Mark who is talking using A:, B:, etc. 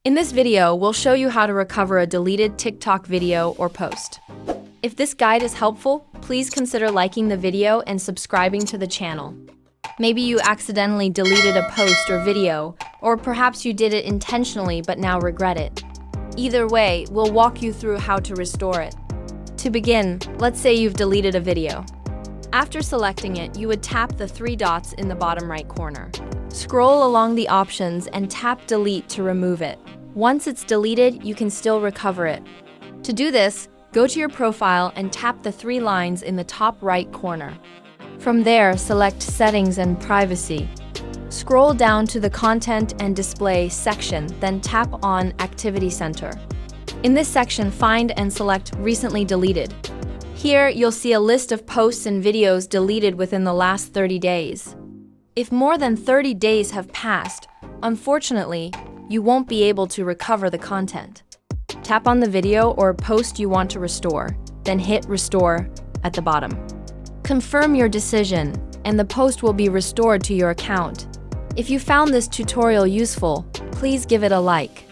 A: In this video, we'll show you how to recover a deleted TikTok video or post. If this guide is helpful, please consider liking the video and subscribing to the channel. Maybe you accidentally deleted a post or video, or perhaps you did it intentionally but now regret it. Either way, we'll walk you through how to restore it. To begin, let's say you've deleted a video. After selecting it, you would tap the three dots in the bottom right corner. Scroll along the options and tap Delete to remove it. Once it's deleted, you can still recover it. To do this, go to your profile and tap the three lines in the top right corner. From there, select Settings and Privacy. Scroll down to the Content and Display section, then tap on Activity Center. In this section, find and select Recently Deleted. Here, you'll see a list of posts and videos deleted within the last 30 days. If more than 30 days have passed, unfortunately, you won't be able to recover the content. Tap on the video or post you want to restore, then hit Restore at the bottom. Confirm your decision, and the post will be restored to your account. If you found this tutorial useful, please give it a like.